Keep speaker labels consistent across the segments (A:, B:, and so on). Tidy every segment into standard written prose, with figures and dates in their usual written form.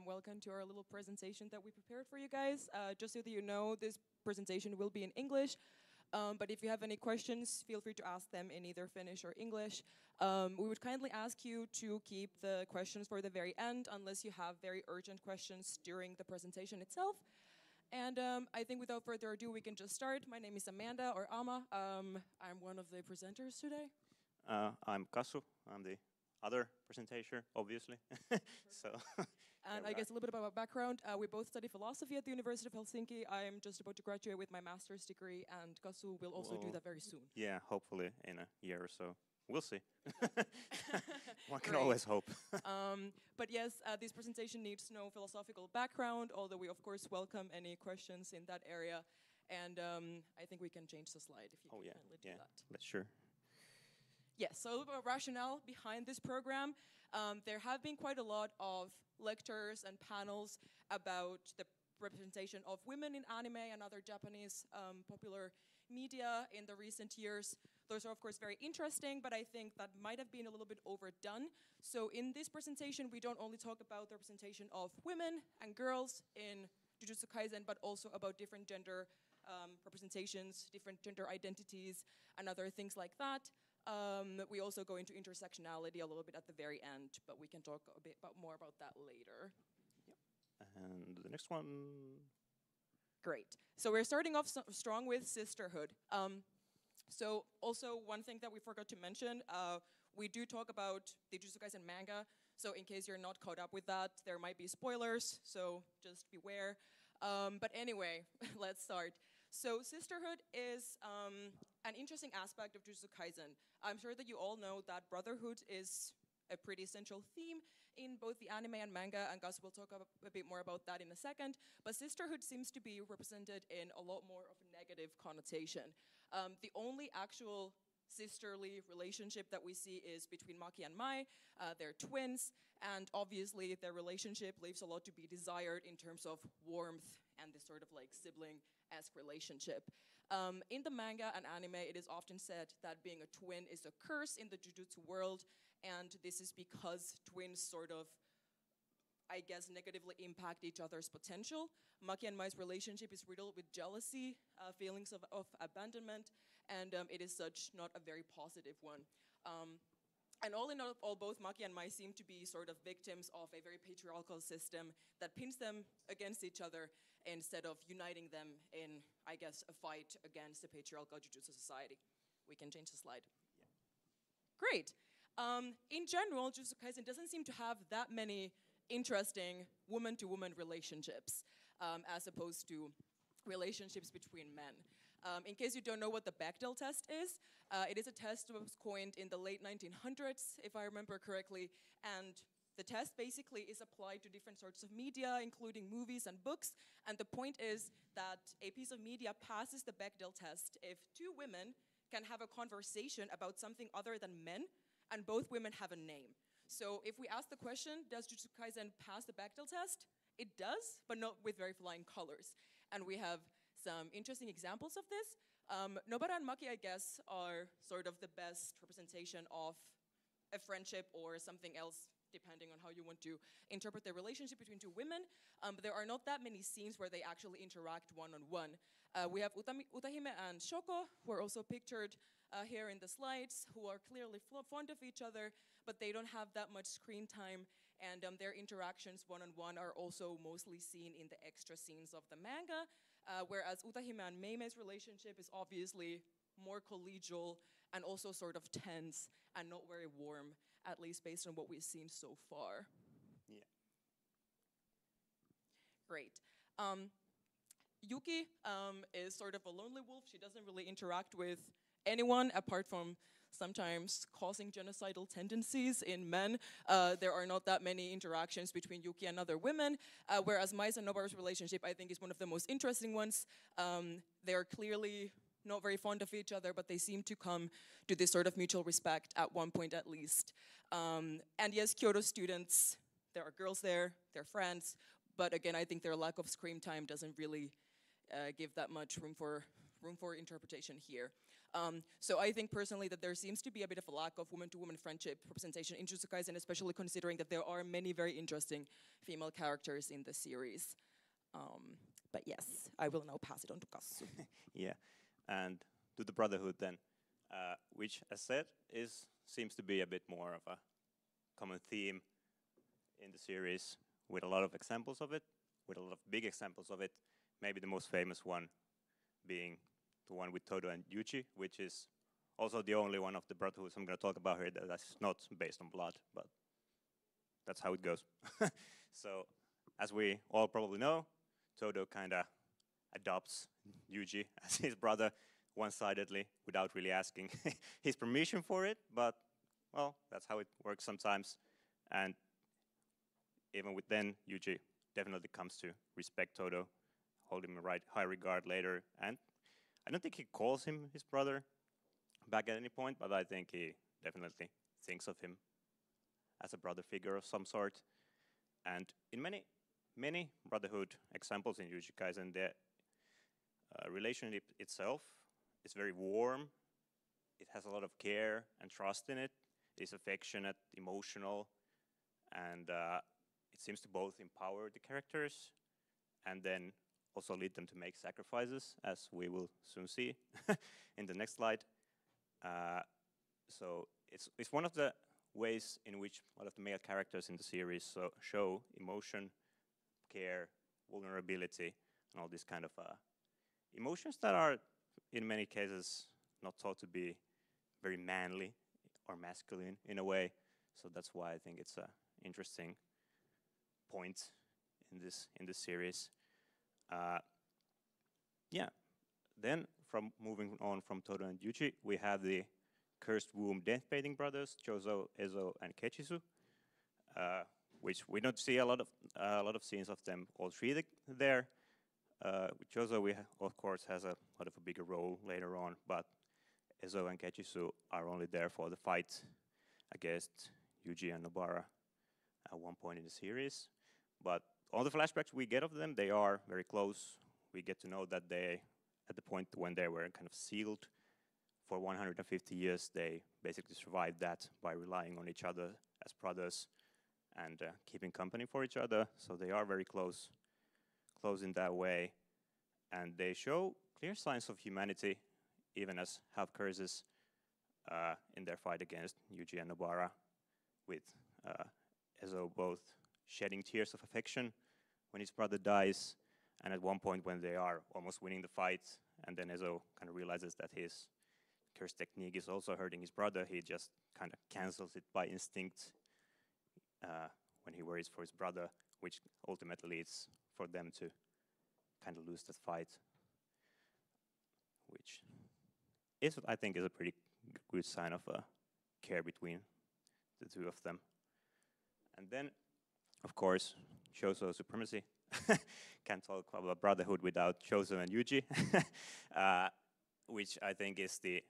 A: welcome to our little presentation that we prepared for you guys. Just so that you know, this presentation will be in English, but if you have any questions, feel free to ask them in either Finnish or English. We would kindly ask you to keep the questions for the very end, unless you have very urgent questions during the presentation itself. And I think without further ado, we can just start. My name is Amanda, or Ama. I'm one of the presenters today.
B: I'm Cassu. I'm the other presenter, obviously. So,
A: and I guess a little bit about my background. We both study philosophy at the University of Helsinki. I'm just about to graduate with my master's degree, and Cassu will also do that very soon.
B: Yeah, hopefully in a year or so. We'll see. One can always hope.
A: But yes, this presentation needs no philosophical background, although we of course welcome any questions in that area. And I think we can change the slide if you can kindly do that.
B: Let's sure.
A: Yes, so a little bit of rationale behind this program. There have been quite a lot of lectures and panels about the representation of women in anime and other Japanese popular media in the recent years. Those are of course very interesting, but I think that might have been a little bit overdone. So in this presentation, we don't only talk about the representation of women and girls in Jujutsu Kaisen, but also about different gender representations, different gender identities, and other things like that. We also go into intersectionality a little bit at the very end, but we can talk a bit more about that later.
B: Yep. And the next one.
A: Great. So we're starting off strong with sisterhood. So also one thing that we forgot to mention, we do talk about the Jujutsu Kaisen manga. So in case you're not caught up with that, there might be spoilers, so just beware. But anyway, let's start. So sisterhood is an interesting aspect of Jujutsu Kaisen. I'm sure that you all know that brotherhood is a pretty central theme in both the anime and manga, and Gus will talk a bit more about that in a second. But sisterhood seems to be represented in a lot more of a negative connotation. The only actual sisterly relationship that we see is between Maki and Mai. They're twins, and obviously their relationship leaves a lot to be desired in terms of warmth and this sort of like sibling-esque relationship. In the manga and anime, it is often said that being a twin is a curse in the Jujutsu world, and this is because twins sort of, I guess, negatively impact each other's potential. Maki and Mai's relationship is riddled with jealousy, feelings of abandonment, and it is such not a very positive one. And all in all, both Maki and Mai seem to be sort of victims of a very patriarchal system that pins them against each other instead of uniting them in, I guess, a fight against the patriarchal Jujutsu society. We can change the slide. Yeah. Great. In general, Jujutsu Kaisen doesn't seem to have that many interesting woman-to-woman relationships as opposed to relationships between men. In case you don't know what the Bechdel test is, it is a test that was coined in the late 1900s, if I remember correctly, and the test basically is applied to different sorts of media, including movies and books, and the point is that a piece of media passes the Bechdel test if two women can have a conversation about something other than men, and both women have a name. So if we ask the question, does Jujutsu Kaisen pass the Bechdel test? It does, but not with very flying colors. And we have some interesting examples of this. Nobara and Maki, I guess, are sort of the best representation of a friendship or something else, depending on how you want to interpret the relationship between two women. But there are not that many scenes where they actually interact one-on-one. We have Utahime and Shoko, who are also pictured here in the slides, who are clearly fond of each other, but they don't have that much screen time, and their interactions one-on-one are also mostly seen in the extra scenes of the manga, whereas Utahime and Meime's relationship is obviously more collegial and also sort of tense and not very warm, at least based on what we've seen so far.
B: Yeah.
A: Great. Yuki is sort of a lonely wolf. She doesn't really interact with anyone apart from sometimes causing genocidal tendencies in men. There are not that many interactions between Yuki and other women, whereas Mai's and Nobara's relationship, I think, is one of the most interesting ones. They're clearly not very fond of each other, but they seem to come to this sort of mutual respect at one point at least. And yes, Kyoto students, there are girls there, they're friends, but again, I think their lack of screen time doesn't really give that much room for interpretation here. So I think personally that there seems to be a bit of a lack of woman-to-woman friendship representation in Jujutsu Kaisen, especially considering that there are many very interesting female characters in the series. But yes, I will now pass it on to Cassu.
B: Yeah, and to the Brotherhood then, which, as said, seems to be a bit more of a common theme in the series, with a lot of examples of it, with a lot of big examples of it. Maybe the most famous one being the one with Todo and Yuuji, which is also the only one of the Brotherhoods I'm going to talk about here that's not based on blood, but that's how it goes. So, as we all probably know, Todo kind of adopts Yuuji as his brother one-sidedly without really asking his permission for it, but, well, that's how it works sometimes. And even with then, Yuuji definitely comes to respect Todo, hold him in high regard later, and I don't think he calls him his brother back at any point, but I think he definitely thinks of him as a brother figure of some sort. And in many Brotherhood examples in Jujutsu Kaisen, the relationship itself is very warm. It has a lot of care and trust in it. It's affectionate, emotional, and it seems to both empower the characters and then also lead them to make sacrifices, as we will soon see in the next slide. So it's one of the ways in which a lot of the male characters in the series show emotion, care, vulnerability, and all these kind of emotions that are, in many cases, not thought to be very manly or masculine in a way. So that's why I think it's an interesting point in this series. Yeah. Then, from moving on from Todo and Yuuji, we have the Cursed Womb Death-Bathing brothers, Chozo, Ezo, and Kechisu, which we don't see a lot of scenes of them all three there. With Chozo, of course, has a lot of a bigger role later on, but Ezo and Kechisu are only there for the fight against Yuuji and Nobara at one point in the series. But all the flashbacks we get of them, they are very close. We get to know that they, at the point when they were kind of sealed for 150 years, they basically survived that by relying on each other as brothers and keeping company for each other. So they are very close in that way. And they show clear signs of humanity, even as half-curses in their fight against Yuuji and Nobara, with Ezo both shedding tears of affection when his brother dies, and at one point when they are almost winning the fight, and then Ezo kind of realizes that his curse technique is also hurting his brother, he just kind of cancels it by instinct when he worries for his brother, which ultimately leads for them to kind of lose that fight, which is, I think, is a pretty good sign of care between the two of them. And then, of course, Chozo supremacy. Can't talk about Brotherhood without Chozo and Yuuji, which I think is the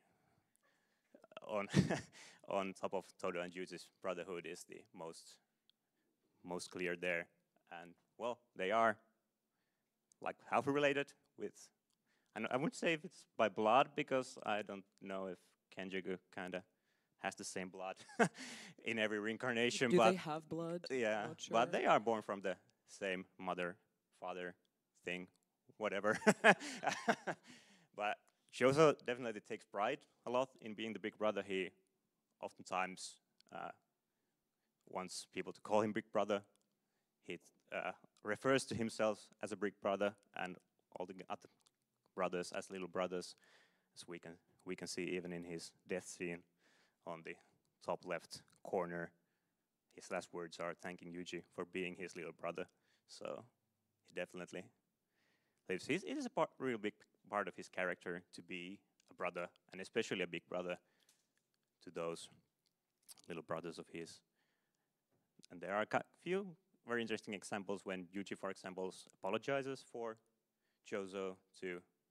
B: on top of Todo and Yuuji's Brotherhood is the most clear there. And well, they are like half related with, and I wouldn't say if it's by blood, because I don't know if Kenjaku kind of has the same blood in every reincarnation.
A: Do they have blood?
B: Yeah,
A: sure.
B: But they are born from the same mother, father thing, whatever. But Chozo definitely takes pride a lot in being the big brother. He oftentimes wants people to call him big brother. He refers to himself as a big brother and all the other brothers as little brothers, as we can see even in his death scene on the top left corner. His last words are thanking Yuuji for being his little brother. So he definitely lives. It is a real big part of his character to be a brother, and especially a big brother to those little brothers of his. And there are a few very interesting examples when Yuuji, for example, apologizes for Chozo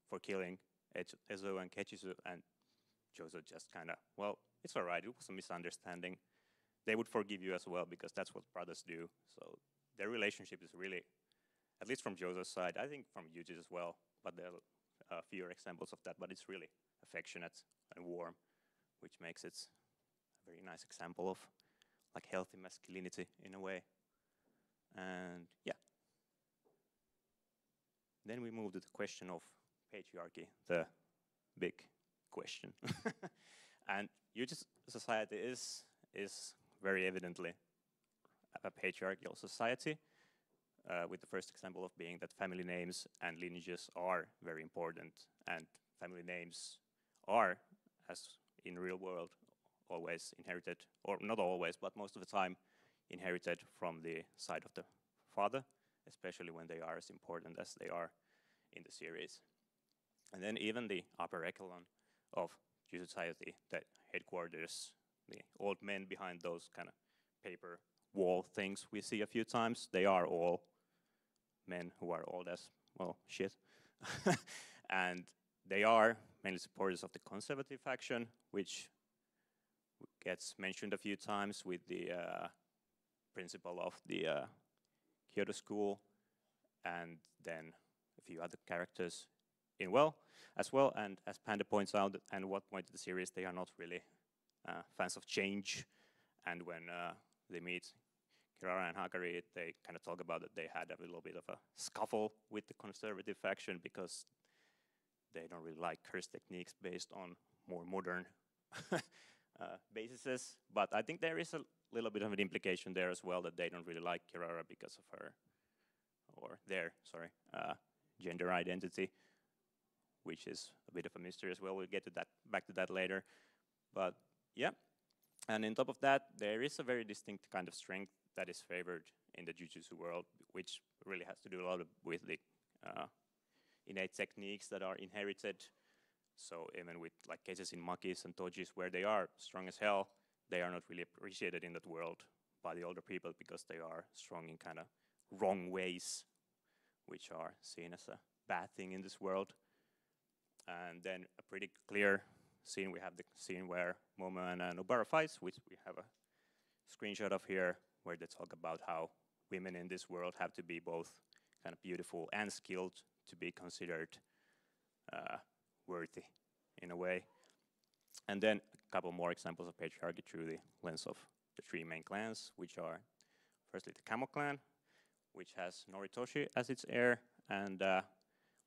B: for killing Ezo and Kechisu, and Chozo just kind of, well, it's all right, it was a misunderstanding. They would forgive you as well, because that's what brothers do. So their relationship is really, at least from Chozo's side, I think from Yuuji's as well, but there are fewer examples of that, but it's really affectionate and warm, which makes it a very nice example of like healthy masculinity in a way. And yeah. Then we move to the question of patriarchy, the big question. And Yuuji's society is very evidently a patriarchal society, with the first example of being that family names and lineages are very important, and family names are, as in real world, always inherited, or not always, but most of the time inherited from the side of the father, especially when they are as important as they are in the series. And then even the upper echelon of Jujutsu society, the headquarters, the old men behind those kind of paper wall things we see a few times, they are all men who are old as, well, shit. And they are mainly supporters of the conservative faction, which gets mentioned a few times with the principal of the Kyoto school, and then a few other characters as well. And as Panda points out, and what point of the series, they are not really fans of change. And when they meet Kirara and Hakari, they kind of talk about that they had a little bit of a scuffle with the conservative faction because they don't really like curse techniques based on more modern bases. But I think there is a little bit of an implication there as well that they don't really like Kirara because of her, or their, gender identity, which is a bit of a mystery as well. We'll get to that, back to that later. But yeah, and on top of that, there is a very distinct kind of strength that is favored in the Jujutsu world, which really has to do a lot with the innate techniques that are inherited. So even with like cases in Makis and Tojis where they are strong as hell, they are not really appreciated in that world by the older people because they are strong in kind of wrong ways, which are seen as a bad thing in this world. And then a pretty clear scene, we have the scene where Momo and Nobara fights, which we have a screenshot of here, where they talk about how women in this world have to be both kind of beautiful and skilled to be considered worthy in a way. And then a couple more examples of patriarchy through the lens of the three main clans, which are firstly the Camel clan, which has Noritoshi as its heir, and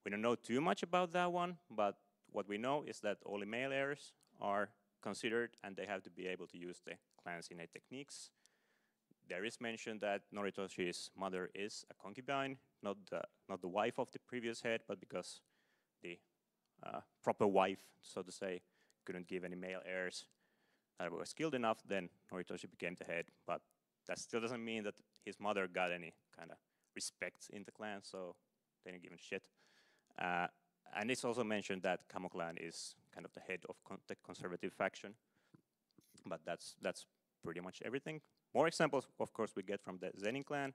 B: we don't know too much about that one, but what we know is that only male heirs are considered, and they have to be able to use the clan's innate techniques. There is mention that Noritoshi's mother is a concubine, not the wife of the previous head, but because the proper wife, so to say, couldn't give any male heirs that were skilled enough, then Noritoshi became the head, but that still doesn't mean that his mother got any kind of respect in the clan, so they didn't give a shit. And it's also mentioned that Kamo clan is kind of the head of the conservative faction, but that's pretty much everything. More examples, of course, we get from the Zenin clan,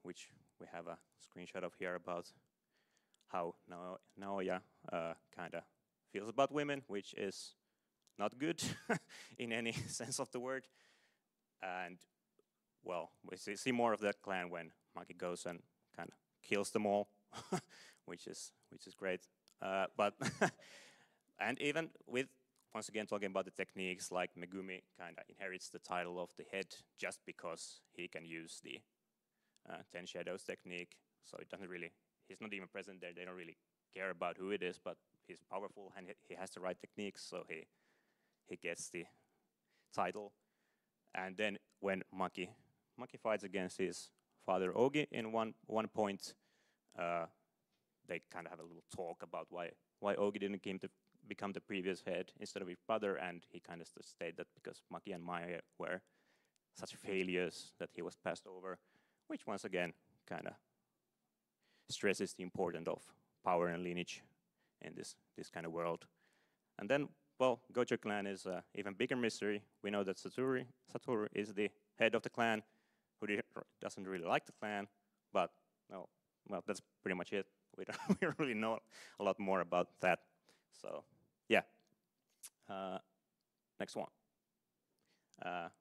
B: which we have a screenshot of here about how Naoya kind of feels about women, which is not good in any sense of the word. And well, we see more of that clan when Maki goes and kind of kills them all, which is great. But and even with, once again, talking about the techniques, like Megumi kind of inherits the title of the head just because he can use the 10 Shadows technique. So it doesn't really, he's not even present there. They don't really care about who it is, but he's powerful and he has the right techniques, so he gets the title. And then when Maki fights against his father Ogi in one point, they kind of have a little talk about why Ogi didn't become the previous head instead of his brother, and he kind of stated that because Maki and Mai were such failures that he was passed over, which once again kind of stresses the importance of power and lineage in this kind of world. And then, well, Gojo clan is an even bigger mystery. We know that Satoru is the head of the clan, who doesn't really like the clan, but well, that's pretty much it. We don't really know a lot more about that. So, yeah. Next one,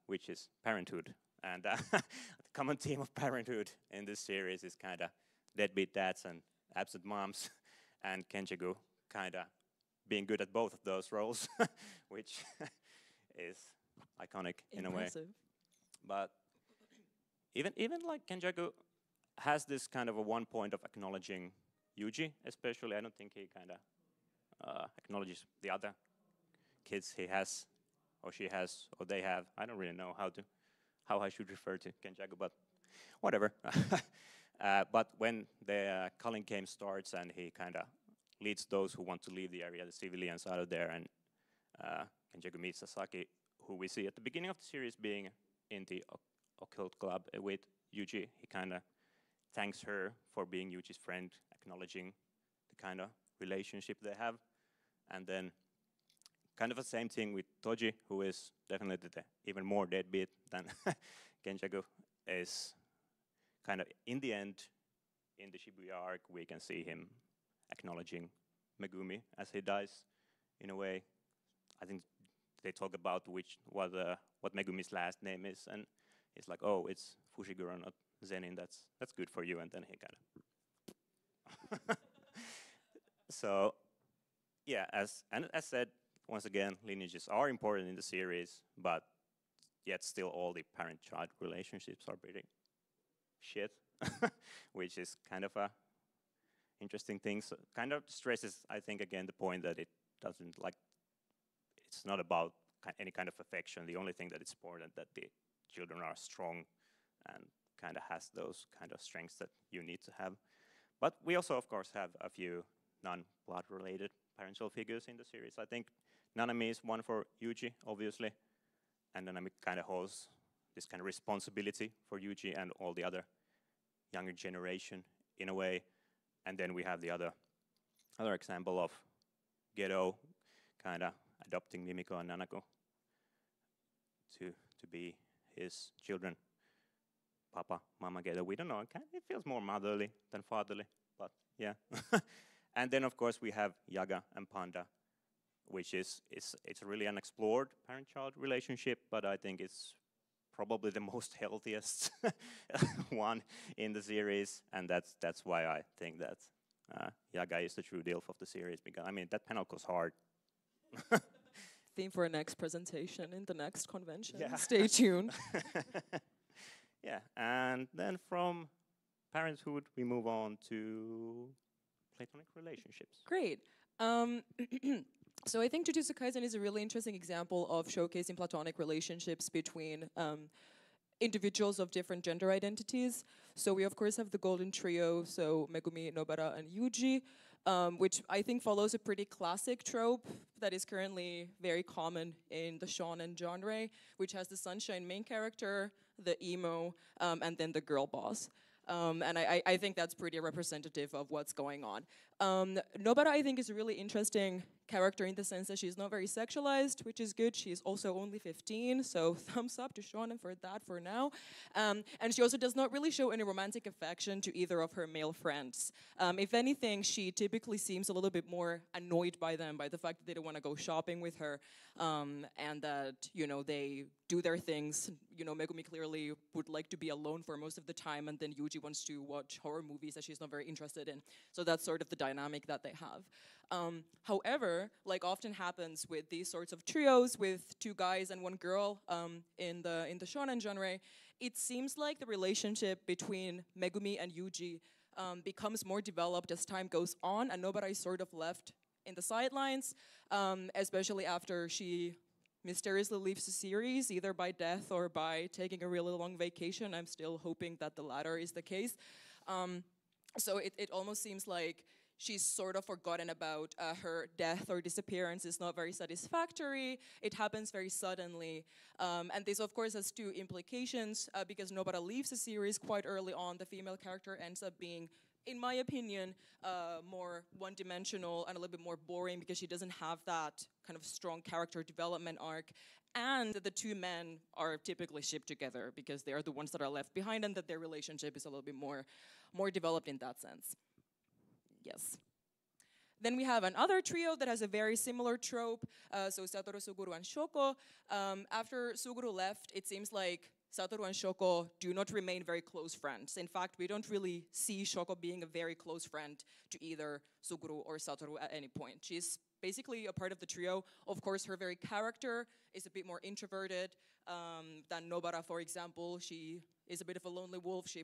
B: which is parenthood. And the common theme of parenthood in this series is kind of deadbeat dads and absent moms, and Kenjaku kind of being good at both of those roles, which is iconic in a way. But even like Kenjaku has this kind of a one point of acknowledging Yuuji, especially. I don't think he kind of acknowledges the other kids he has, or she has, or they have. I don't really know how I should refer to Kenjaku, but whatever. But when the culling game starts and he kind of leads those who want to leave the area, the civilians out of there, and Kenjaku meets Sasaki, who we see at the beginning of the series being in the occult club with Yuuji. He kind of thanks her for being Yuuji's friend, acknowledging the kind of relationship they have. And then kind of the same thing with Toji, who is definitely the even more deadbeat than Kenjaku, is kind of in the end, in the Shibuya arc, we can see him acknowledging Megumi as he dies, in a way. I think they talk about what Megumi's last name is, and it's like, oh, it's Fushiguro, not Zenin. That's good for you. And then he kind of. So, yeah, as said, once again, lineages are important in the series, but yet still all the parent-child relationships are pretty shit, which is kind of a interesting thing. So kind of stresses, I think, again, the point that it doesn't like. It's not about any kind of affection. The only thing that it's important that the children are strong and kind of has those kind of strengths that you need to have. But we also, of course, have a few non-blood related parental figures in the series. I think Nanami is one for Yuuji, obviously, and Nanami kind of holds this kind of responsibility for Yuuji and all the other younger generation in a way. And then we have the other example of Gedo kind of adopting Mimiko and Nanako to be his children. Papa, Mama Gedo, we don't know. It feels more motherly than fatherly, but yeah. And then, of course, we have Yaga and Panda, which it's a really unexplored parent-child relationship, but I think it's probably the most healthiest one in the series, and that's why I think that Yaga is the true DILF of the series, because, I mean, that panel goes hard.
A: Theme for our next presentation in the next convention.
B: Yeah.
A: Stay tuned.
B: Yeah, and then from parenthood, we move on to platonic relationships.
A: Great. So I think Jujutsu Kaisen is a really interesting example of showcasing platonic relationships between individuals of different gender identities. So we of course have the golden trio, so Megumi, Nobara, and Yuuji, which I think follows a pretty classic trope that is currently very common in the shounen genre, which has the sunshine main character, the emo, and then the girl boss. And I think that's pretty representative of what's going on. Nobara, I think, is a really interesting character in the sense that she's not very sexualized, which is good. She's also only 15, so thumbs up to shonen for that for now. And she also does not really show any romantic affection to either of her male friends. If anything, she typically seems a little bit more annoyed by them, by the fact that they don't want to go shopping with her, and that, you know, they do their things. You know, Megumi clearly would like to be alone for most of the time, and then Yuuji wants to watch horror movies that she's not very interested in. So that's sort of the dynamic that they have. However, like often happens with these sorts of trios with two guys and one girl in the shonen genre, it seems like the relationship between Megumi and Yuuji becomes more developed as time goes on, and Nobara is sort of left in the sidelines, especially after she mysteriously leaves the series, either by death or by taking a really long vacation. I'm still hoping that the latter is the case. So it almost seems like she's sort of forgotten about her death or disappearance is not very satisfactory. It happens very suddenly. And this, of course, has two implications because Nobara leaves the series quite early on. The female character ends up being, in my opinion, more one-dimensional and a little bit more boring because she doesn't have that kind of strong character development arc. And the two men are typically shipped together because they are the ones that are left behind, and that their relationship is a little bit more developed in that sense. Yes. Then we have another trio that has a very similar trope, so Satoru, Suguru, and Shoko. After Suguru left, it seems like Satoru and Shoko do not remain very close friends. In fact, we don't really see Shoko being a very close friend to either Suguru or Satoru at any point. She's basically a part of the trio. Of course, her very character is a bit more introverted than Nobara, for example. She is a bit of a lonely wolf. She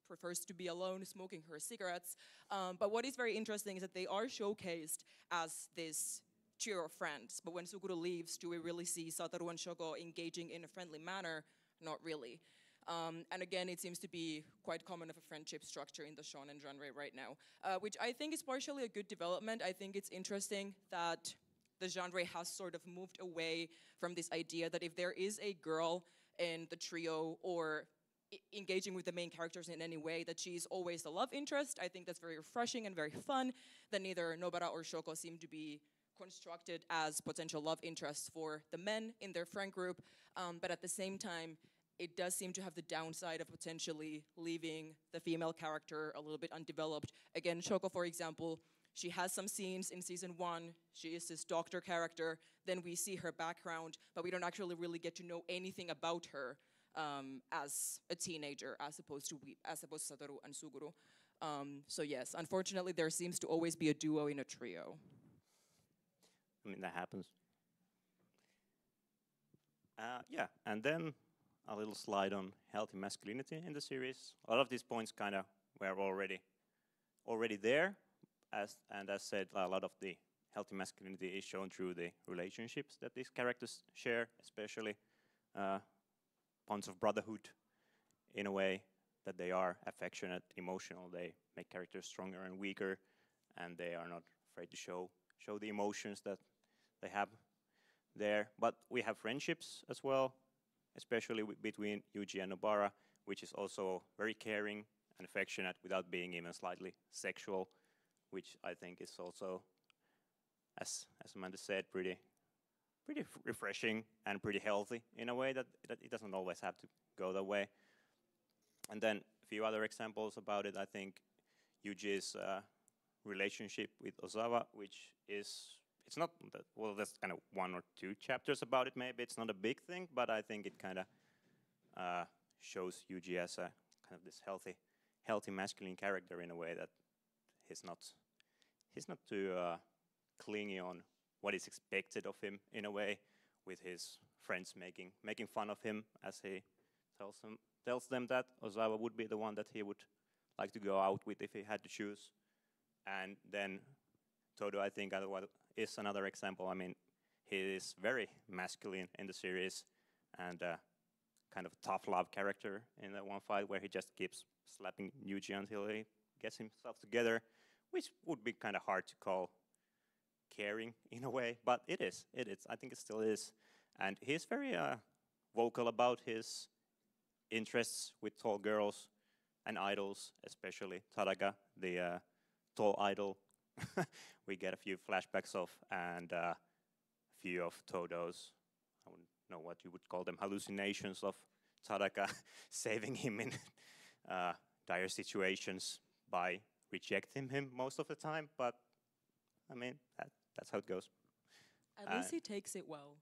A: prefers to be alone, smoking her cigarettes. But what is very interesting is that they are showcased as this trio of friends. But when Suguru leaves, do we really see Satoru and Shoko engaging in a friendly manner? Not really. And again, it seems to be quite common of a friendship structure in the shonen genre right now, which I think is partially a good development. I think it's interesting that the genre has sort of moved away from this idea that if there is a girl in the trio or engaging with the main characters in any way, that she's always the love interest. I think that's very refreshing and very fun, that neither Nobara or Shoko seem to be constructed as potential love interests for the men in their friend group, but at the same time, it does seem to have the downside of potentially leaving the female character a little bit undeveloped. Again, Shoko, for example, she has some scenes in season 1. She is this doctor character. Then we see her background, but we don't actually really get to know anything about her as a teenager, as opposed to Satoru and Suguru. So yes, unfortunately, there seems to always be a duo in a trio.
B: I mean, that happens. Yeah, and then a little slide on healthy masculinity in the series. A lot of these points kind of were already there, as said, a lot of the healthy masculinity is shown through the relationships that these characters share, especially bonds of brotherhood, in a way that they are affectionate, emotional. They make characters stronger and weaker, and they are not afraid to show the emotions that they have there. But we have friendships as well, especially between Yuuji and Nobara, which is also very caring and affectionate without being even slightly sexual, which I think is also, as Amanda said, pretty refreshing and pretty healthy in a way that it doesn't always have to go that way. And then a few other examples about it. I think Yuuji's relationship with Ozawa, which is, it's not, well, there's kind of 1 or 2 chapters about it maybe. It's not a big thing, but I think it kind of shows Yuuji as a kind of this healthy masculine character in a way that he's not too clingy on what is expected of him in a way, with his friends making fun of him, as he tells them that Ozawa would be the one that he would like to go out with if he had to choose. And then Todo, I think, is another example. I mean, he is very masculine in the series, and kind of a tough love character in that one fight where he just keeps slapping Yuuji until he gets himself together, which would be kind of hard to call caring in a way, but it is. I think it still is. And he's very vocal about his interests with tall girls and idols, especially Tadaka, the tall idol. We get a few flashbacks of, and a few of Todo's, I wouldn't know what you would call them, hallucinations of Tadaka saving him in dire situations by rejecting him most of the time, but I mean, that's how it goes.
A: At least he takes it well.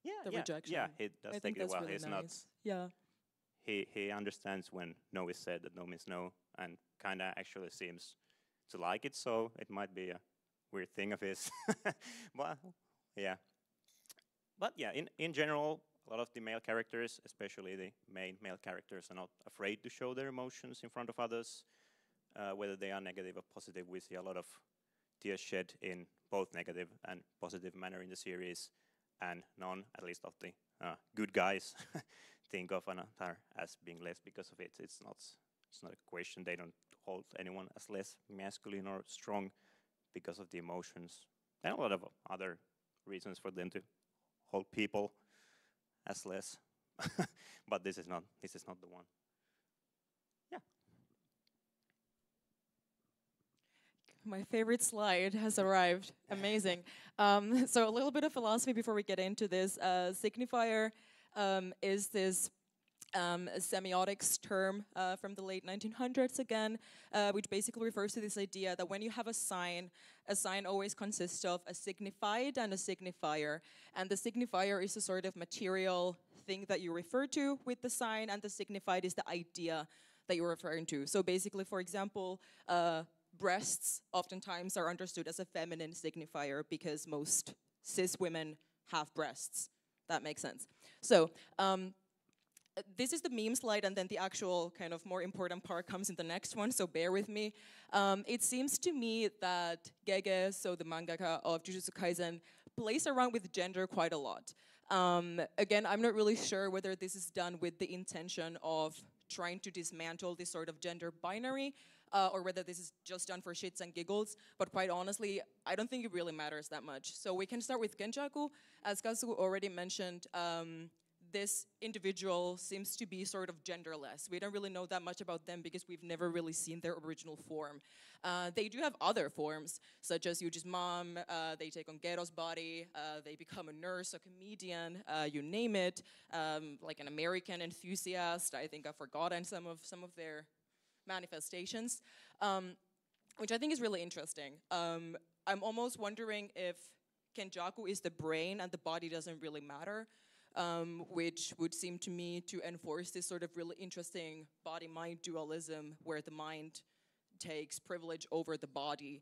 B: Yeah,
A: rejection.
B: Yeah, he does take it well.
A: Really
B: He's
A: nice.
B: not.
A: Yeah.
B: He understands when no is said that no means no, and kind of actually seems to like it. So it might be a weird thing of his, but yeah. But yeah, in general, a lot of the male characters, especially the main male characters, are not afraid to show their emotions in front of others, whether they are negative or positive. We see a lot of tears shed in both negative and positive manner in the series, and none, at least of the good guys, think of another as being less because of it. It's not a question. They don't hold anyone as less masculine or strong because of the emotions. And a lot of other reasons for them to hold people as less. But this is not the one. Yeah.
A: My favorite slide has arrived. Amazing. So a little bit of philosophy before we get into this. Signifier is this semiotics term from the late 1900s again, which basically refers to this idea that when you have a sign always consists of a signified and a signifier. And the signifier is a sort of material thing that you refer to with the sign, and the signified is the idea that you're referring to. So basically, for example, breasts oftentimes are understood as a feminine signifier because most cis women have breasts. That makes sense. So this is the meme slide, and then the actual kind of more important part comes in the next one, so bear with me. It seems to me that Gege, so the mangaka of Jujutsu Kaisen, plays around with gender quite a lot. Again, I'm not really sure whether this is done with the intention of trying to dismantle this sort of gender binary, or whether this is just done for shits and giggles, but quite honestly, I don't think it really matters that much. So we can start with Genjaku. As Cassu already mentioned, this individual seems to be sort of genderless. We don't really know that much about them because we've never really seen their original form. They do have other forms, such as Yuuji's mom, they take on Gero's body, they become a nurse, a comedian, you name it, like an American enthusiast. I think I've forgotten some of their manifestations, which I think is really interesting. I'm almost wondering if Kenjaku is the brain and the body doesn't really matter. Which would seem to me to enforce this sort of really interesting body-mind dualism where the mind takes privilege over the body,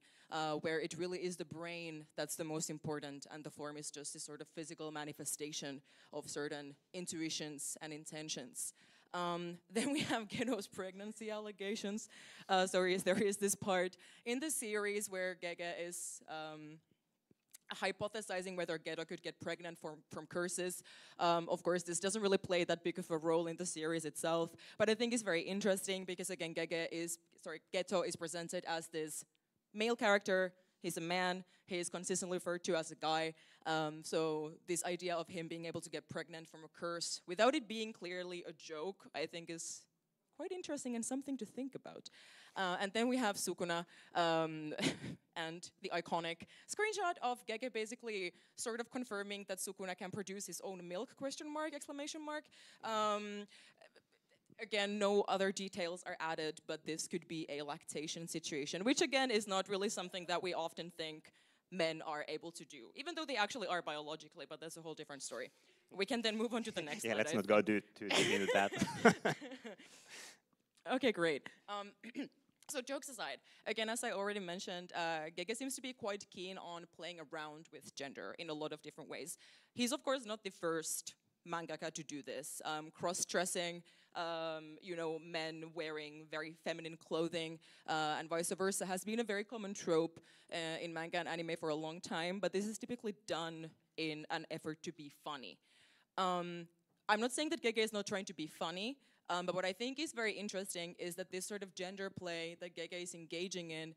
A: where it really is the brain that's the most important and the form is just this sort of physical manifestation of certain intuitions and intentions. Then we have Gero's pregnancy allegations. There is this part in the series where Gege is hypothesizing whether Gero could get pregnant from curses. Of course, this doesn't really play that big of a role in the series itself, but I think it's very interesting because again, Geto is presented as this male character. He's a man. He is consistently referred to as a guy. So this idea of him being able to get pregnant from a curse without it being clearly a joke, I think is quite interesting and something to think about. And then we have Sukuna and the iconic screenshot of Gege basically sort of confirming that Sukuna can produce his own milk, ? Again, no other details are added, but this could be a lactation situation, which again is not really something that we often think men are able to do, even though they actually are biologically, but that's a whole different story. We can then move on to the next slide.
B: Let's not go too deep into that.
A: Okay, great. So jokes aside, again, as I already mentioned, Gege seems to be quite keen on playing around with gender in a lot of different ways. He's, of course, not the first mangaka to do this. Cross-dressing, men wearing very feminine clothing, and vice versa, has been a very common trope in manga and anime for a long time, but this is typically done in an effort to be funny. I'm not saying that Gege is not trying to be funny, but what I think is very interesting is that this sort of gender play that Gege is engaging in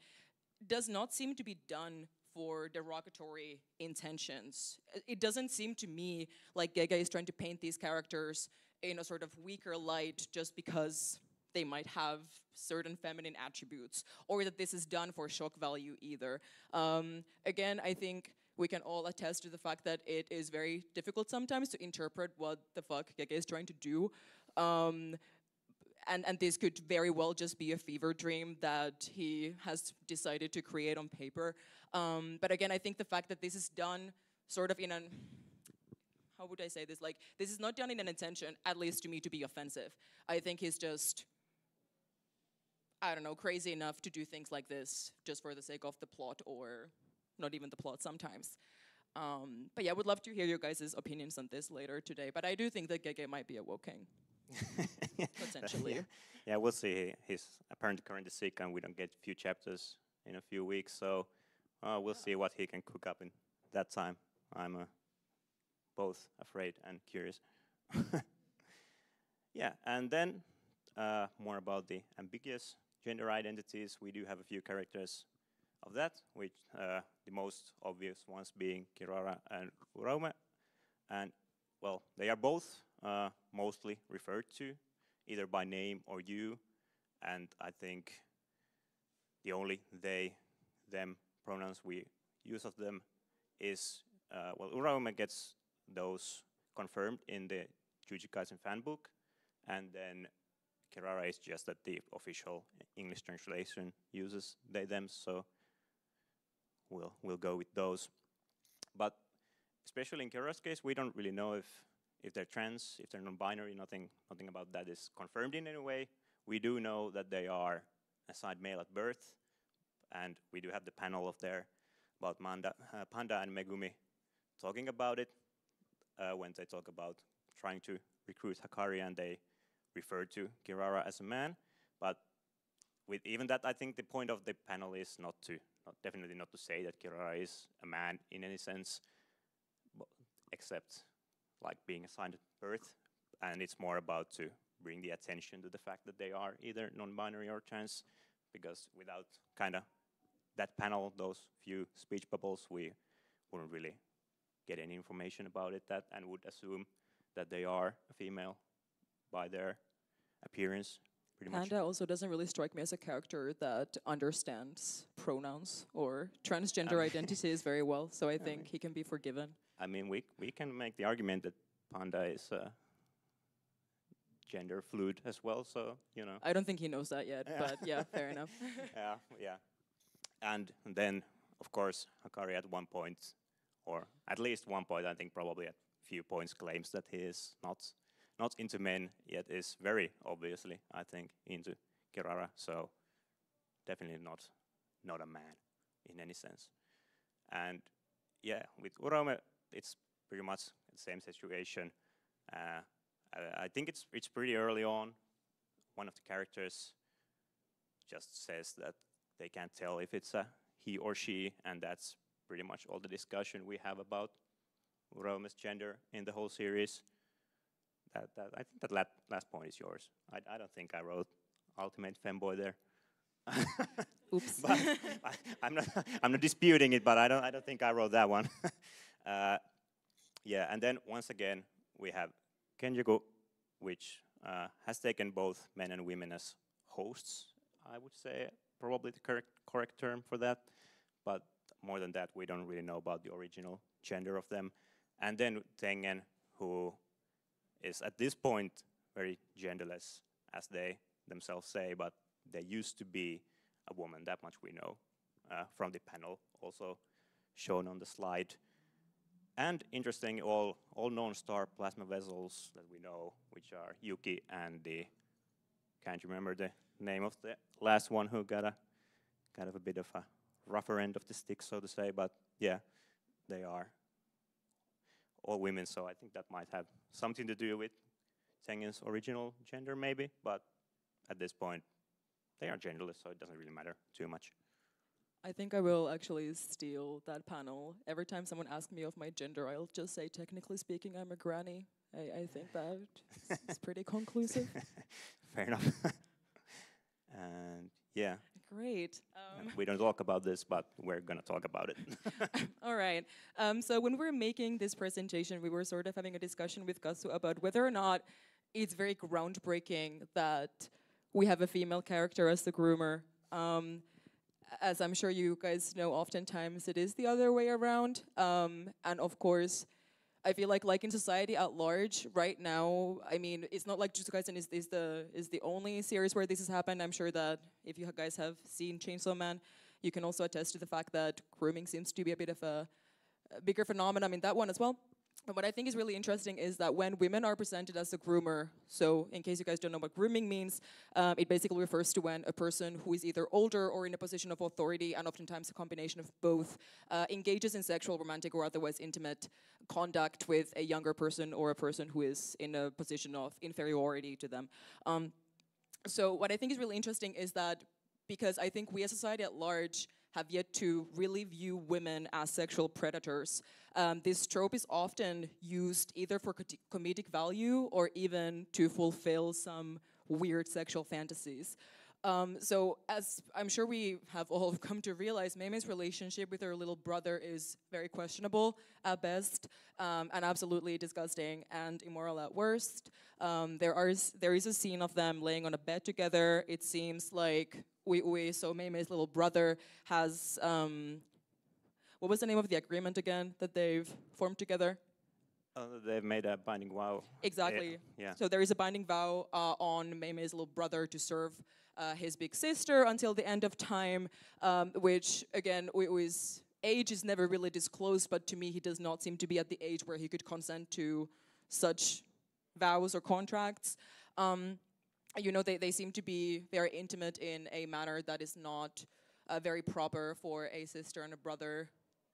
A: does not seem to be done for derogatory intentions. It doesn't seem to me like Gege is trying to paint these characters in a sort of weaker light just because they might have certain feminine attributes, or that this is done for shock value either. Again, I think we can all attest to the fact that it is very difficult sometimes to interpret what the fuck Gege is trying to do. And this could very well just be a fever dream that he has decided to create on paper. But again, I think the fact that this is done sort of in an, how would I say this? Like, this is not done in an intention, at least to me, to be offensive. I think he's just, I don't know, crazy enough to do things like this just for the sake of the plot, or not even the plot sometimes. But yeah, I would love to hear your guys' opinions on this later today. But I do think that Gege might be a woke king. Potentially.
B: Yeah, we'll see. He's apparently currently sick and we don't get a few chapters in a few weeks. So we'll see what he can cook up in that time. I'm both afraid and curious. Yeah, and then more about the ambiguous gender identities. We do have a few characters of that, which the most obvious ones being Kirara and Uraume. And, well, they are both mostly referred to either by name or you, and I think the only they, them pronouns we use of them is, Uraume gets those confirmed in the Jujutsu Kaisen fan book, and then Kirara is just that the official English translation uses they, them, so we'll go with those. But especially in Kirara's case, we don't really know if they're trans, if they're non-binary, nothing about that is confirmed in any way. We do know that they are assigned male at birth, and we do have the panel of there about Panda and Megumi talking about it when they talk about trying to recruit Hakari, and they refer to Kirara as a man. But with even that, I think the point of the panel is definitely not to say that Kirara is a man in any sense, except like being assigned at birth, and it's more about to bring the attention to the fact that they are either non-binary or trans, because without kind of that panel, those few speech bubbles, we wouldn't really get any information about it, and would assume that they are a female by their appearance, pretty much.
A: Panda also doesn't really strike me as a character that understands pronouns or transgender identities very well, so I think he can be forgiven.
B: I mean, we can make the argument that Panda is gender fluid as well, so, you know.
A: I don't think he knows that yet, but yeah, fair enough.
B: Yeah. And then, of course, Hakari at one point, or at least one point, I think probably at few points, claims that he is not into men, yet is very obviously, I think, into Kirara, so definitely not a man in any sense. And yeah, with Uraume, it's pretty much the same situation. I think it's pretty early on. One of the characters just says that they can't tell if it's a he or she, and that's pretty much all the discussion we have about Uraume's gender in the whole series. I think that last point is yours. I don't think I wrote ultimate femboy there.
A: Oops.
B: But I'm not disputing it, but I don't think I wrote that one. Yeah, and then once again we have Kenjaku, which has taken both men and women as hosts. I would say probably the correct term for that, but more than that, we don't really know about the original gender of them. And then Tengen, who is at this point very genderless, as they themselves say, but they used to be a woman, that much we know from the panel, also shown on the slide. And interesting, all known star plasma vessels that we know, which are Yuki and can't remember the name of the last one who got a kind of a bit of a rougher end of the stick, so to say, but yeah, they are all women, so I think that might have something to do with Tengen's original gender, maybe, but at this point, they are genderless, so it doesn't really matter too much.
A: I think I will actually steal that panel. Every time someone asks me of my gender, I'll just say, technically speaking, I'm a granny. I think that is pretty conclusive.
B: Fair enough. And yeah.
A: Great.
B: We don't talk about this, but we're going to talk about it.
A: All right. So when we were making this presentation, we were sort of having a discussion with Cassu about whether or not it's very groundbreaking that we have a female character as the groomer. As I'm sure you guys know, oftentimes it is the other way around. And of course, I feel like in society at large right now, I mean, it's not like Jujutsu Kaisen is the only series where this has happened. I'm sure that if you guys have seen Chainsaw Man, you can also attest to the fact that grooming seems to be a bit of a bigger phenomenon in that one as well. But what I think is really interesting is that when women are presented as a groomer, so in case you guys don't know what grooming means, it basically refers to when a person who is either older or in a position of authority, and oftentimes a combination of both, engages in sexual, romantic, or otherwise intimate conduct with a younger person or a person who is in a position of inferiority to them. So what I think is really interesting is that because I think we as society at large have yet to really view women as sexual predators. This trope is often used either for comedic value or even to fulfill some weird sexual fantasies. So as I'm sure we have all come to realize, Mei's relationship with her little brother is very questionable at best, and absolutely disgusting and immoral at worst. There is a scene of them laying on a bed together. It seems like so Mei's little brother has, what was the name of the agreement again that they've formed together?
B: They've made a binding vow.
A: Exactly.
B: Yeah.
A: So there is a binding vow on Mei's little brother to serve his big sister until the end of time, which again, age is never really disclosed, but to me he does not seem to be at the age where he could consent to such vows or contracts. You know, they seem to be very intimate in a manner that is not very proper for a sister and a brother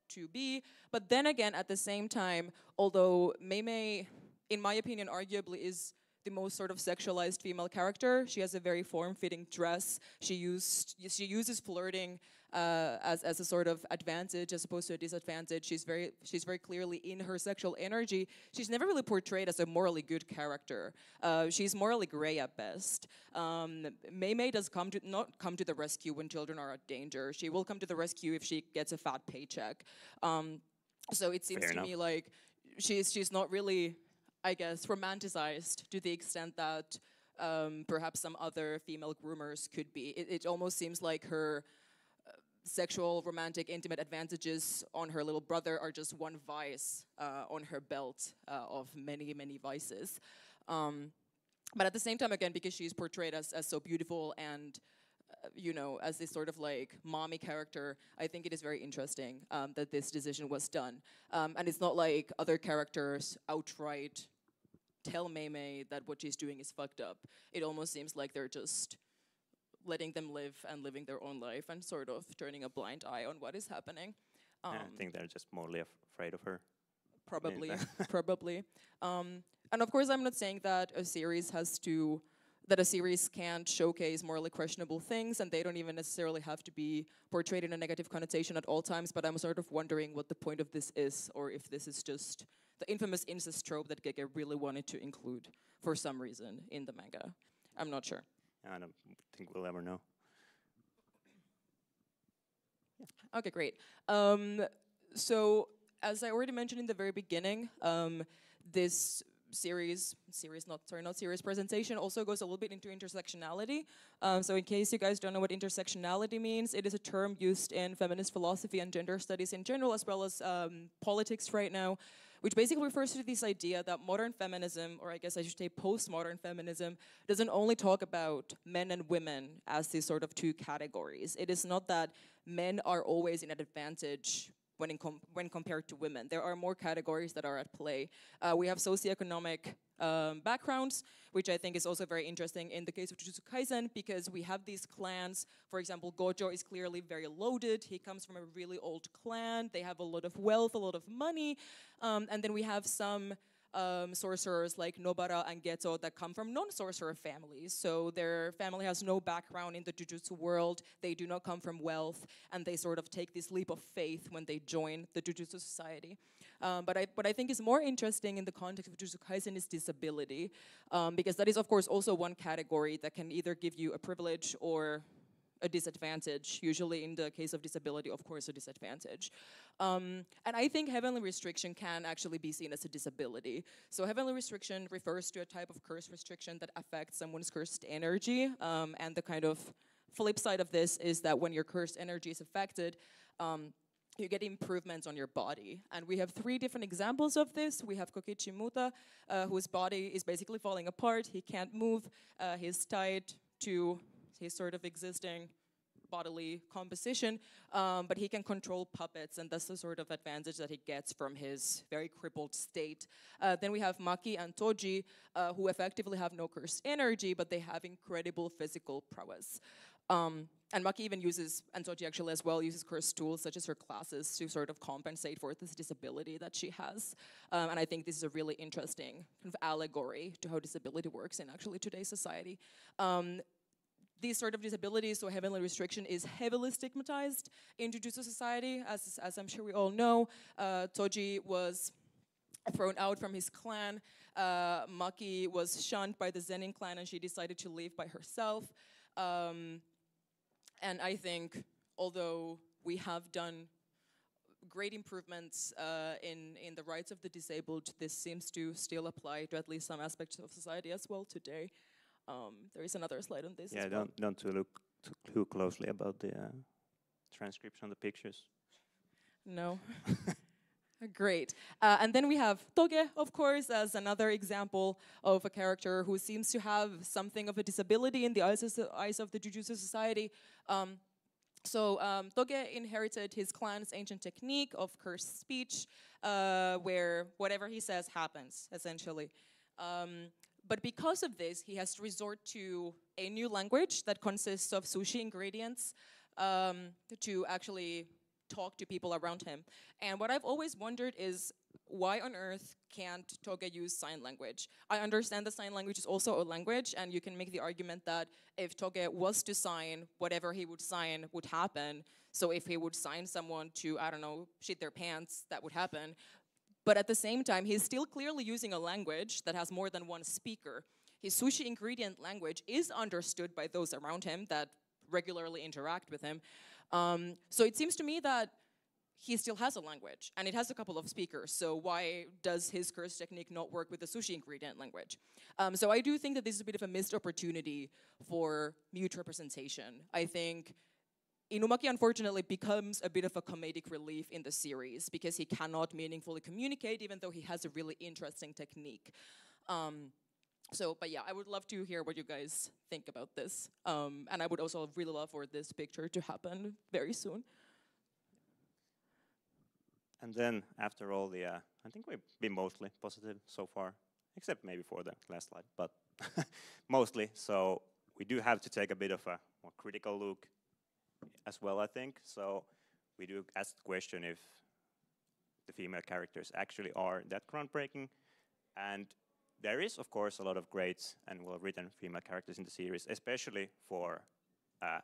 A: to be. But then again, at the same time, although Mei, in my opinion, arguably is the most sort of sexualized female character. She has a very form-fitting dress. She uses flirting as a sort of advantage as opposed to a disadvantage. She's very clearly in her sexual energy. She's never really portrayed as a morally good character. She's morally gray at best. Mei does not come to the rescue when children are at danger. She will come to the rescue if she gets a fat paycheck. So it seems to me like she's not really, I guess, romanticized to the extent that perhaps some other female groomers could be. It almost seems like her sexual, romantic, intimate advantages on her little brother are just one vice on her belt of many, many vices. But at the same time, again, because she's portrayed as so beautiful and you know, as this sort of like mommy character, I think it is very interesting that this decision was done. And it's not like other characters outright tell Mei that what she's doing is fucked up. It almost seems like they're just letting them live and living their own life and sort of turning a blind eye on what is happening.
B: I think they're just morally afraid of her.
A: Probably, probably. And of course, I'm not saying that a series can't showcase morally questionable things, and they don't even necessarily have to be portrayed in a negative connotation at all times, but I'm sort of wondering what the point of this is, or if this is just the infamous incest trope that Gege really wanted to include for some reason in the manga. I'm not sure.
B: I don't think we'll ever know.
A: Okay, great. So, as I already mentioned in the very beginning, this series presentation also goes a little bit into intersectionality. So in case you guys don't know what intersectionality means, it is a term used in feminist philosophy and gender studies in general, as well as politics right now, which basically refers to this idea that modern feminism, or I guess I should say postmodern feminism, doesn't only talk about men and women as these sort of two categories. It is not that men are always in an advantage when compared to women. There are more categories that are at play. We have socioeconomic backgrounds, which I think is also very interesting in the case of Jujutsu Kaisen, because we have these clans. For example, Gojo is clearly very loaded. He comes from a really old clan. They have a lot of wealth, a lot of money. And then we have some sorcerers like Nobara and Geto that come from non-sorcerer families. So their family has no background in the Jujutsu world. They do not come from wealth, and they sort of take this leap of faith when they join the Jujutsu society. But I think is more interesting in the context of Jujutsu Kaisen is disability, because that is of course also one category that can either give you a privilege or a disadvantage, usually in the case of disability, of course, a disadvantage. And I think heavenly restriction can actually be seen as a disability. So heavenly restriction refers to a type of curse restriction that affects someone's cursed energy. And the kind of flip side of this is that when your cursed energy is affected, you get improvements on your body. And we have 3 different examples of this. We have Kokichi Muta, whose body is basically falling apart. He can't move. He's tied to his sort of existing bodily composition, but he can control puppets, and that's the sort of advantage that he gets from his very crippled state. Then we have Maki and Toji, who effectively have no cursed energy, but they have incredible physical prowess. And Maki even uses, and Toji actually as well, uses cursed tools such as her classes to sort of compensate for this disability that she has. And I think this is a really interesting kind of allegory to how disability works in actually today's society. These sort of disabilities, so heavenly restriction, is heavily stigmatized in Jujutsu society, as I'm sure we all know. Toji was thrown out from his clan. Maki was shunned by the Zenin clan, and she decided to leave by herself. And I think, although we have done great improvements in the rights of the disabled, this seems to still apply to at least some aspects of society as well today. There is another slide on this.
B: Yeah,
A: as well.
B: don't to look too closely about the transcription on the pictures.
A: No. Great. And then we have Toge, of course, as another example of a character who seems to have something of a disability in the eyes of the Jujutsu society. Toge inherited his clan's ancient technique of cursed speech, where whatever he says happens, essentially. But because of this, he has to resort to a new language that consists of sushi ingredients. to actually talk to people around him. And what I've always wondered is why on earth can't Toge use sign language? I understand that sign language is also a language, and you can make the argument that if Toge was to sign, whatever he would sign would happen. So if he would sign someone to, I don't know, shit their pants, that would happen. But at the same time, he's still clearly using a language that has more than one speaker. His sushi ingredient language is understood by those around him that regularly interact with him. So it seems to me that he still has a language, and it has a couple of speakers. So why does his curse technique not work with the sushi ingredient language? So I do think that this is a bit of a missed opportunity for mute representation. I think Inumaki unfortunately becomes a bit of a comedic relief in the series because he cannot meaningfully communicate, even though he has a really interesting technique. But yeah, I would love to hear what you guys think about this. And I would also really love for this picture to happen very soon.
B: And then after all the, I think we've been mostly positive so far, except maybe for the last slide, but mostly. So we do have to take a bit of a more critical look as well, I think. So we do ask the question if the female characters actually are that groundbreaking. And there is, of course, a lot of great and well-written female characters in the series, especially for a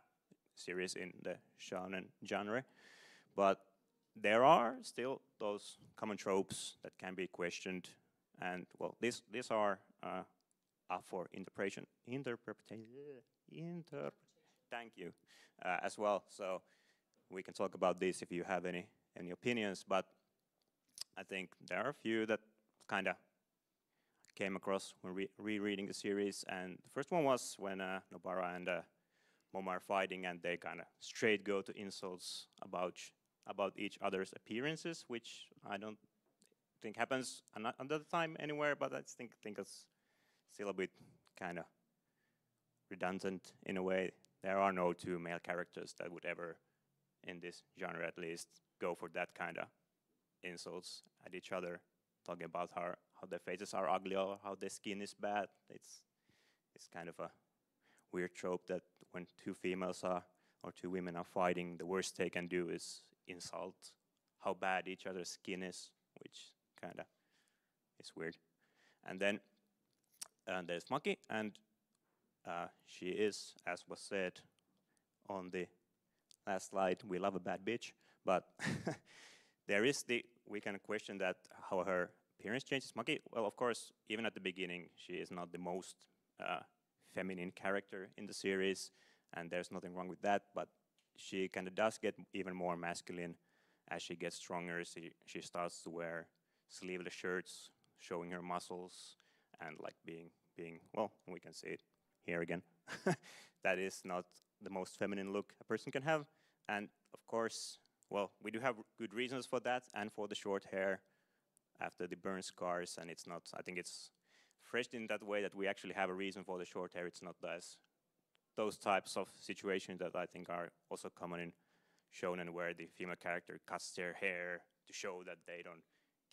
B: series in the shounen genre. But there are still those common tropes that can be questioned. And, well, these are up for interpretation. Thank you, as well. So we can talk about this if you have any opinions. But I think there are a few that kind of came across when rereading the series. And the first one was when Nobara and Momo are fighting, and they kind of straight go to insults about each other's appearances, which I don't think happens another time anywhere, but I think it's still a bit kind of redundant in a way. There are no two male characters that would ever, in this genre at least, go for that kind of insults at each other, talking about how their faces are ugly or how their skin is bad. It's kind of a weird trope that when two females or two women are fighting, the worst they can do is insult how bad each other's skin is, which kind of is weird. And then there's Maki, and she is, as was said on the last slide, we love a bad bitch, but there is we can question that how her appearance changes. Maki, well, of course, even at the beginning, she is not the most feminine character in the series, and there's nothing wrong with that, but she kind of does get even more masculine as she gets stronger. She starts to wear sleeveless shirts, showing her muscles, and like being well, we can see it here again. That is not the most feminine look a person can have. And of course, well, we do have good reasons for that, and for the short hair after the burn scars, and it's not, I think it's phrased in that way that we actually have a reason for the short hair. It's not as those types of situations that I think are also common in shounen, where the female character cuts their hair to show that they don't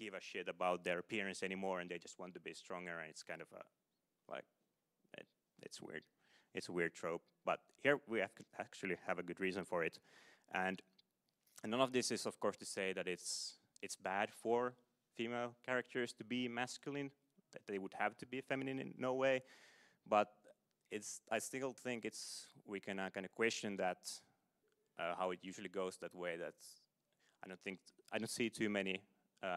B: give a shit about their appearance anymore, and they just want to be stronger, and it's kind of it's weird. It's a weird trope, but here we actually have a good reason for it. And none of this is, of course, to say that it's bad for female characters to be masculine, that they would have to be feminine in no way, but I still think we can kind of question that, how it usually goes that way. That I don't see too many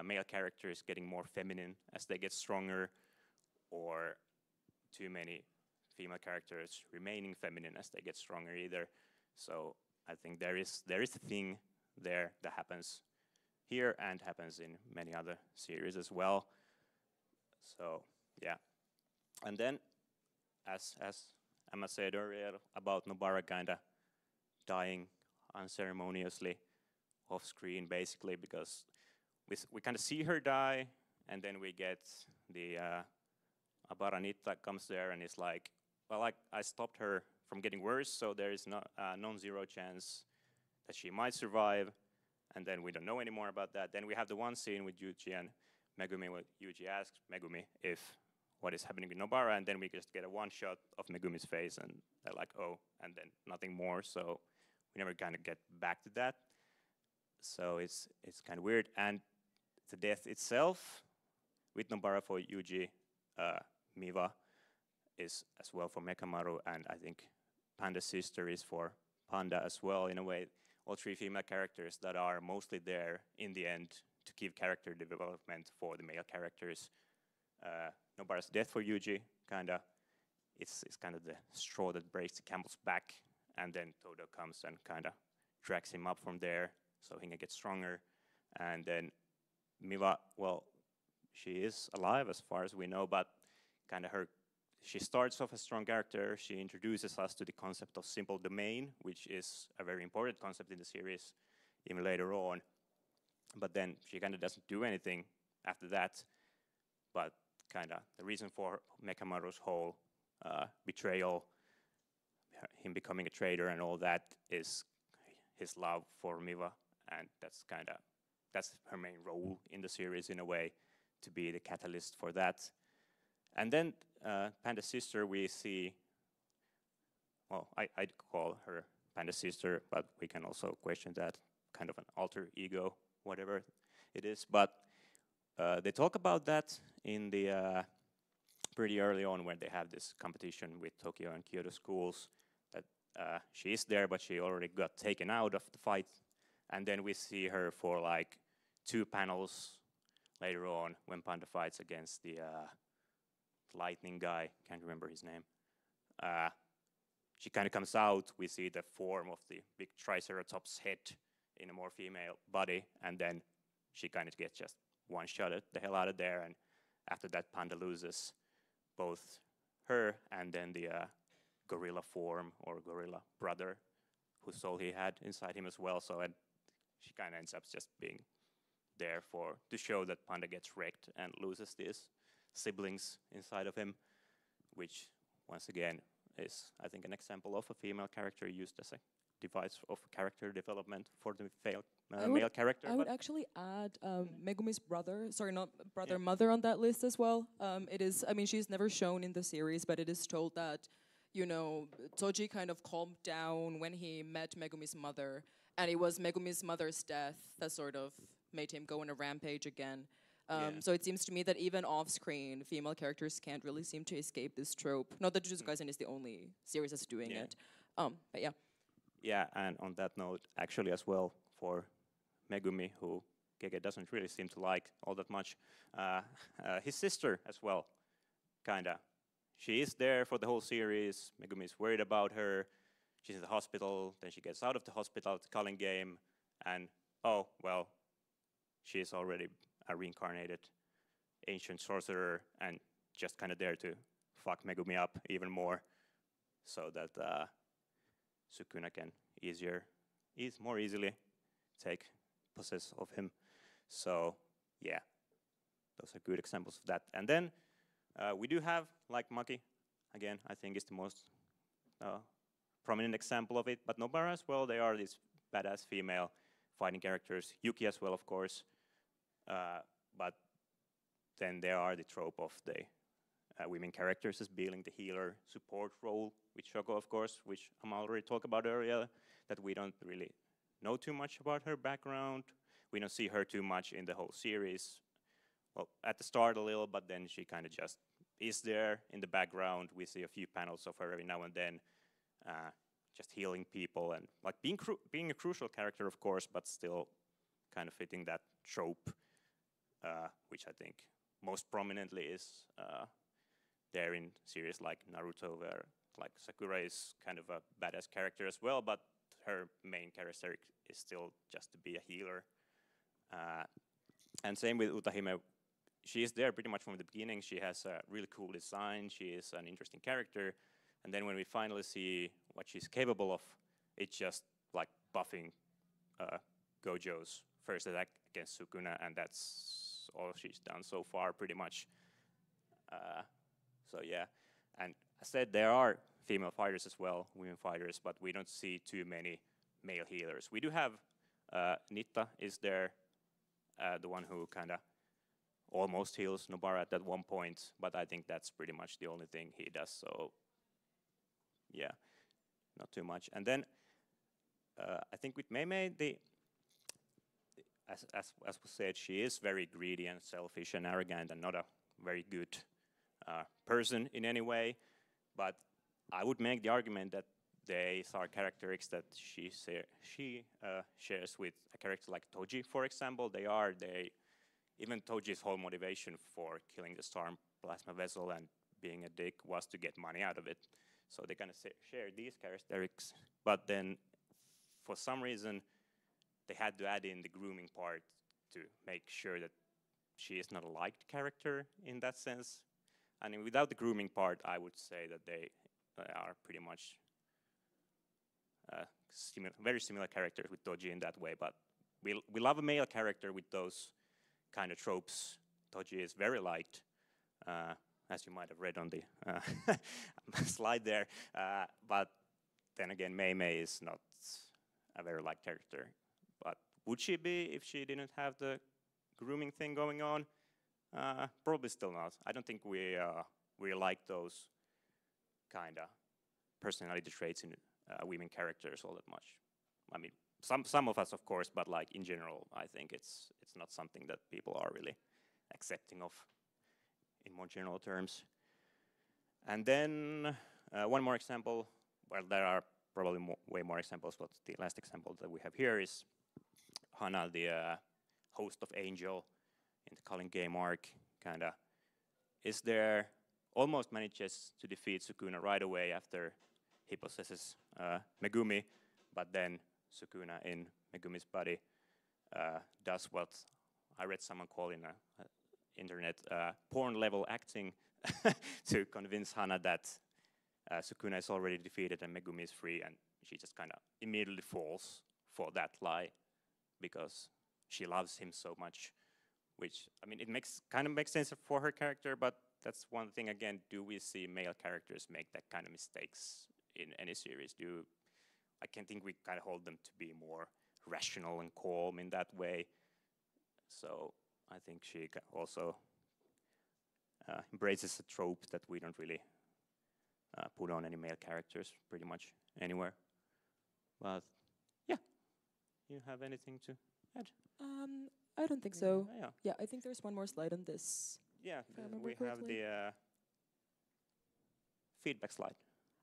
B: male characters getting more feminine as they get stronger, or too many female characters remaining feminine as they get stronger either. So I think there is a thing there that happens here and happens in many other series as well. So yeah, and then as Emma said earlier about Nobara kind of dying unceremoniously off screen, basically, because we kind of see her die, and then we get the Abaranita comes there and is like, well, I stopped her from getting worse, so there is non-zero chance that she might survive, and then we don't know any more about that. Then we have the one scene with Yuuji and Megumi, where Yuuji asks Megumi if what is happening with Nobara, and then we just get a one shot of Megumi's face, and they're like, oh, and then nothing more, so we never kind of get back to that. So it's kind of weird. And the death itself, with Nobara for Yuuji, Miwa is as well for Mekamaru, and I think Panda's sister is for Panda as well, in a way. All three female characters that are mostly there in the end to give character development for the male characters. Nobara's death for Yuuji, kinda, it's kind of the straw that breaks the camel's back, and then Todo comes and kinda drags him up from there, so he can get stronger. And then Miwa, well, she is alive as far as we know, but kinda she starts off a strong character. She introduces us to the concept of simple domain, which is a very important concept in the series, even later on. But then she kind of doesn't do anything after that. But kind of the reason for Mekamaru's whole betrayal, him becoming a traitor and all that, is his love for Miwa, and that's her main role in the series in a way, to be the catalyst for that. And then Panda's sister, we see, well, I'd call her Panda's sister, but we can also question that, kind of an alter ego, whatever it is. But they talk about that in the pretty early on when they have this competition with Tokyo and Kyoto schools, that she is there, but she already got taken out of the fight. And then we see her for like 2 panels later on when Panda fights against the lightning guy, can't remember his name. She kind of comes out, we see the form of the big Triceratops head in a more female body, and then she kind of gets just one-shotted the hell out of there, and after that Panda loses both her and then the gorilla form, or gorilla brother, whose soul he had inside him as well, so she kind of ends up just being there to show that Panda gets wrecked and loses these siblings inside of him, which once again is, I think, an example of a female character used as a device of character development for the male character.
A: I would actually add Megumi's brother, mother on that list as well. It is, I mean, she's never shown in the series, but it is told that, you know, Toji kind of calmed down when he met Megumi's mother, and it was Megumi's mother's death that sort of made him go on a rampage again. So it seems to me that even off-screen, female characters can't really seem to escape this trope. Not that Jujutsu Kaisen is the only series that's doing it. But yeah.
B: Yeah, and on that note, actually as well, for Megumi, who Gege doesn't really seem to like all that much, his sister as well, kinda. She is there for the whole series. Megumi is worried about her. She's in the hospital, then she gets out of the hospital, the Culling game, and oh, well, she is already a reincarnated ancient sorcerer and just kind of there to fuck Megumi up even more, so that Sukuna can more easily take possess of him. So yeah, those are good examples of that. And then we do have, like Maki, again, I think is the most prominent example of it, but Nobara as well. They are these badass female fighting characters. Yuki as well, of course. But then there are the trope of the women characters as being the healer support role, with Shoko, of course, which I already talked about earlier, that we don't really know too much about her background. We don't see her too much in the whole series. Well, at the start a little, but then she kind of just is there in the background. We see a few panels of her every now and then, just healing people and like being a crucial character, of course, but still kind of fitting that trope, which I think most prominently is there in series like Naruto, where like Sakura is kind of a badass character as well, but her main characteristic is still just to be a healer. And same with Utahime. She is there pretty much from the beginning. She has a really cool design. She is an interesting character. And then when we finally see what she's capable of, it's just like buffing Gojo's first attack against Sukuna, and that's all she's done so far, pretty much. So yeah, and I said there are female fighters as well, women fighters, but we don't see too many male healers. We do have Nitta is there, the one who kind of almost heals Nobara at that one point, but I think that's pretty much the only thing he does, so yeah, not too much. And then I think with Mei, as was said, she is very greedy and selfish and arrogant and not a very good person in any way. But I would make the argument that these are characteristics that she shares with a character like Toji, for example. Even Toji's whole motivation for killing the storm plasma vessel and being a dick was to get money out of it. So they kind of share these characteristics. But then, for some reason, they had to add in the grooming part to make sure that she is not a liked character in that sense. I mean, without the grooming part, I would say that they are pretty much very similar characters with Toji in that way. But we love a male character with those kind of tropes. Toji is very liked, as you might have read on the slide there. But then again, Mei is not a very liked character. But would she be if she didn't have the grooming thing going on? Probably still not. I don't think we like those kind of personality traits in women characters all that much. I mean, some of us, of course, but like in general, I think it's not something that people are really accepting of in more general terms. And then one more example. Well, there are probably way more examples, but the last example that we have here is Hana, the host of Angel in the Culling Game arc, kinda is there, almost manages to defeat Sukuna right away after he possesses Megumi, but then Sukuna in Megumi's body does what I read someone call in internet porn level acting to convince Hana that Sukuna is already defeated and Megumi is free, and she just kind of immediately falls for that lie because she loves him so much. Which, I mean, it kind of makes sense for her character, but that's one thing, again, do we see male characters make that kind of mistakes in any series? I can think we kind of hold them to be more rational and calm in that way. So I think she also embraces a trope that we don't really put on any male characters pretty much anywhere. But yeah, you have anything to add?
A: I don't think so.
B: Yeah.
A: Yeah, I think there's one more slide on this.
B: Yeah, we have the feedback slide.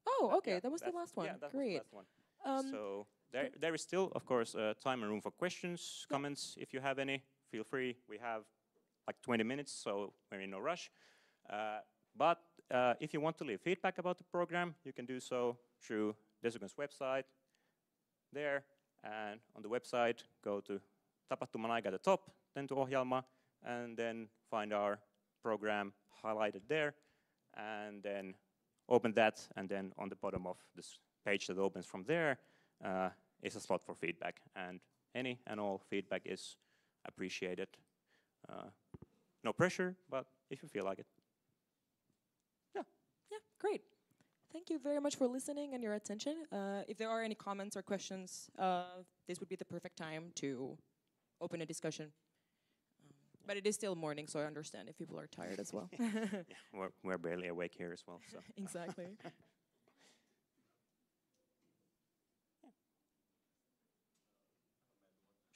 A: Oh, okay, that was the last one.
B: Yeah, that
A: Great.
B: was the last one. So there is still, of course, time and room for questions, comments. If you have any, feel free. We have like 20 minutes, so we're in no rush. But if you want to leave feedback about the program, you can do so through Desucon's website there. And on the website, go to Tapahtuman aika at the top, then to Ohjelma, and then find our program highlighted there, and then open that, and then on the bottom of this page that opens from there is a slot for feedback, and any and all feedback is appreciated. No pressure, but if you feel like it. Yeah,
A: great. Thank you very much for listening and your attention. If there are any comments or questions, this would be the perfect time to open a discussion. But it is still morning, so I understand if people are tired as well.
B: Yeah, we're barely awake here as well. So.
A: Exactly.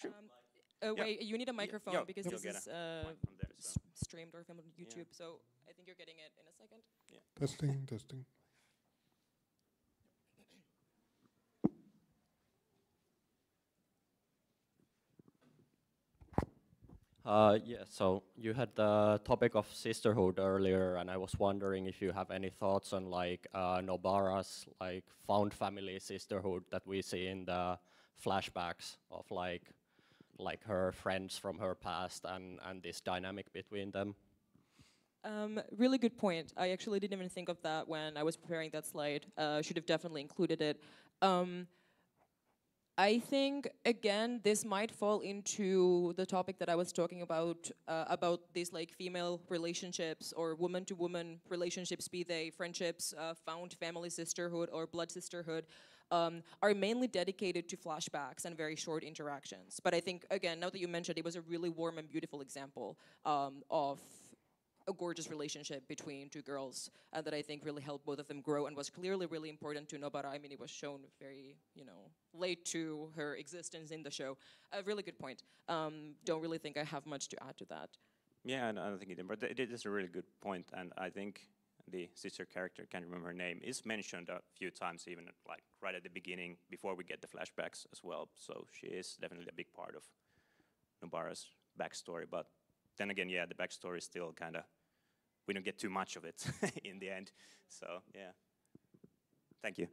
B: Sure.
A: Wait, you need a microphone because this is
B: there, so.
A: streamed or filmed on YouTube, so I think you're getting it in a second.
C: Yeah. Testing.
D: Yeah, so you had the topic of sisterhood earlier, and I was wondering if you have any thoughts on like Nobara's like found family sisterhood that we see in the flashbacks of like her friends from her past and this dynamic between them.
A: Really good point. I actually didn't even think of that when I was preparing that slide. Should have definitely included it. I think, again, this might fall into the topic that I was talking about these like female relationships or woman-to-woman relationships, be they friendships, found family sisterhood or blood sisterhood, are mainly dedicated to flashbacks and very short interactions. But I think, again, now that you mentioned, it was a really warm and beautiful example of a gorgeous relationship between two girls that I think really helped both of them grow and was clearly really important to Nobara. I mean, it was shown very, late to her existence in the show. A really good point. Don't really think I have much to add to that.
B: Yeah, I don't think it, but it is a really good point, and I think the sister character, can't remember her name, is mentioned a few times, even like right at the beginning, before we get the flashbacks as well. So she is definitely a big part of Nobara's backstory, but then again, yeah, the backstory is still kind of, we don't get too much of it in the end. So, yeah. Thank you.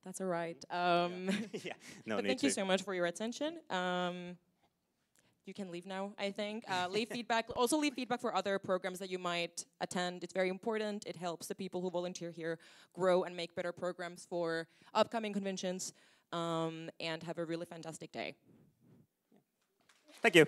A: That's all right.
B: Yeah, no need
A: thank
B: to.
A: you so much for your attention. You can leave now, I think. Leave feedback. Also leave feedback for other programs that you might attend. It's very important. It helps the people who volunteer here grow and make better programs for upcoming conventions. And have a really fantastic day.
B: Thank you.